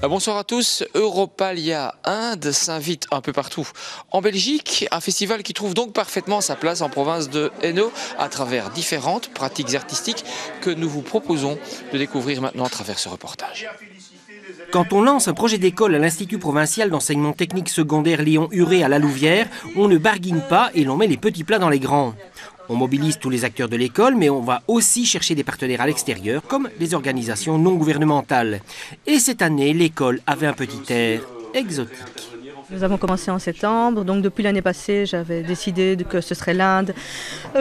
Bonsoir à tous. Europalia Inde s'invite un peu partout en Belgique, un festival qui trouve donc parfaitement sa place en province de Hainaut à travers différentes pratiques artistiques que nous vous proposons de découvrir maintenant à travers ce reportage. Quand on lance un projet d'école à l'Institut provincial d'enseignement technique secondaire Léon-Huré à La Louvière, on ne barguine pas et l'on met les petits plats dans les grands. On mobilise tous les acteurs de l'école, mais on va aussi chercher des partenaires à l'extérieur, comme les organisations non gouvernementales. Et cette année, l'école avait un petit air exotique. Nous avons commencé en septembre, donc depuis l'année passée, j'avais décidé que ce serait l'Inde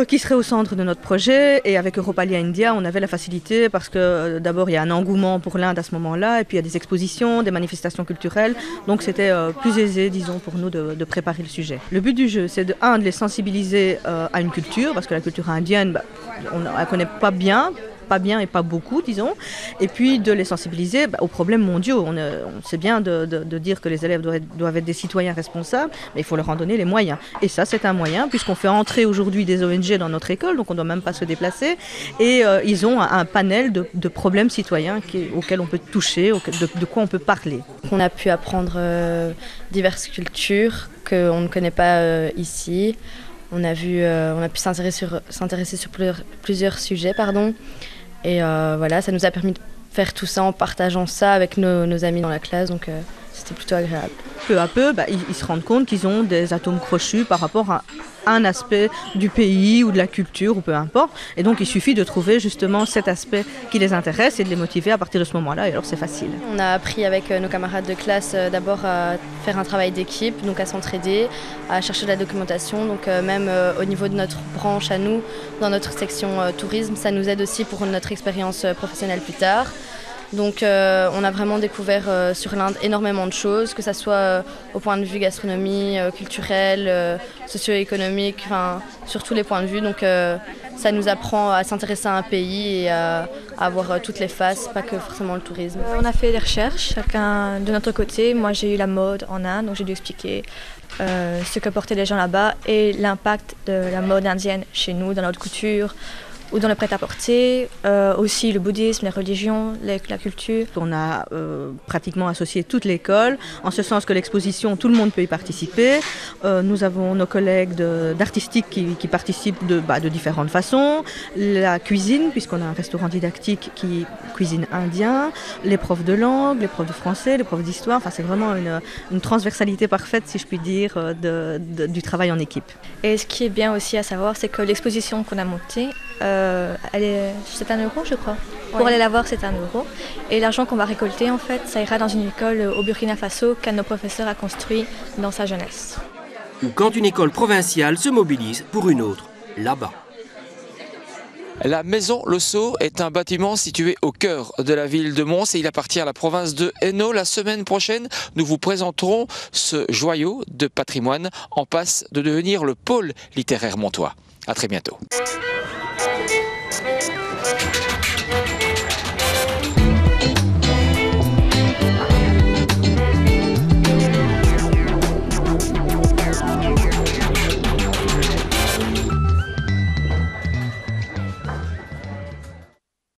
qui serait au centre de notre projet. Et avec Europalia India, on avait la facilité parce que d'abord, il y a un engouement pour l'Inde à ce moment-là, et puis il y a des expositions, des manifestations culturelles. Donc c'était plus aisé, disons, pour nous de préparer le sujet. Le but du jeu, c'est de les sensibiliser à une culture, parce que la culture indienne, on ne la connaît pas bien et pas beaucoup, disons, et puis de les sensibiliser aux problèmes mondiaux. On sait bien de dire que les élèves doivent être des citoyens responsables, mais il faut leur en donner les moyens. Et ça, c'est un moyen, puisqu'on fait entrer aujourd'hui des ONG dans notre école, donc on ne doit même pas se déplacer, et ils ont un panel de problèmes citoyens auxquels on peut toucher, de quoi on peut parler. On a pu apprendre diverses cultures qu'on ne connaît pas ici. On a pu s'intéresser sur plusieurs sujets, Et voilà, ça nous a permis de faire tout ça en partageant ça avec nos amis dans la classe, donc c'était plutôt agréable. Peu à peu, ils se rendent compte qu'ils ont des atomes crochus par rapport à un aspect du pays ou de la culture, ou peu importe. Et donc il suffit de trouver justement cet aspect qui les intéresse et de les motiver à partir de ce moment-là, et alors c'est facile. On a appris avec nos camarades de classe d'abord à faire un travail d'équipe, donc à s'entraider, à chercher de la documentation, donc même au niveau de notre branche à nous, dans notre section tourisme, ça nous aide aussi pour notre expérience professionnelle plus tard. Donc on a vraiment découvert sur l'Inde énormément de choses, que ce soit au point de vue gastronomie, culturel, socio-économique, sur tous les points de vue. Donc ça nous apprend à s'intéresser à un pays et à voir toutes les faces, pas que forcément le tourisme. On a fait des recherches, chacun de notre côté. Moi j'ai eu la mode en Inde, donc j'ai dû expliquer ce que portaient les gens là-bas et l'impact de la mode indienne chez nous, dans notre couture, ou dans le prêt-à-porter, aussi le bouddhisme, les religions, la culture. On a pratiquement associé toute l'école, en ce sens que l'exposition, tout le monde peut y participer. Nous avons nos collègues d'artistique qui participent de différentes façons. La cuisine, puisqu'on a un restaurant didactique qui cuisine indien, les profs de langue, les profs de français, les profs d'histoire. C'est vraiment une transversalité parfaite, si je puis dire, du travail en équipe. Et ce qui est bien aussi à savoir, c'est que l'exposition qu'on a montée, c'est 1 euro, je crois. Ouais. Pour aller la voir, c'est 1 euro. Et l'argent qu'on va récolter, en fait, ça ira dans une école au Burkina Faso qu'un de nos professeurs a construit dans sa jeunesse. Ou quand une école provinciale se mobilise pour une autre, là-bas. La Maison Le Sceau est un bâtiment situé au cœur de la ville de Mons et il appartient à la province de Hainaut. La semaine prochaine, nous vous présenterons ce joyau de patrimoine en passe de devenir le pôle littéraire montois. À très bientôt.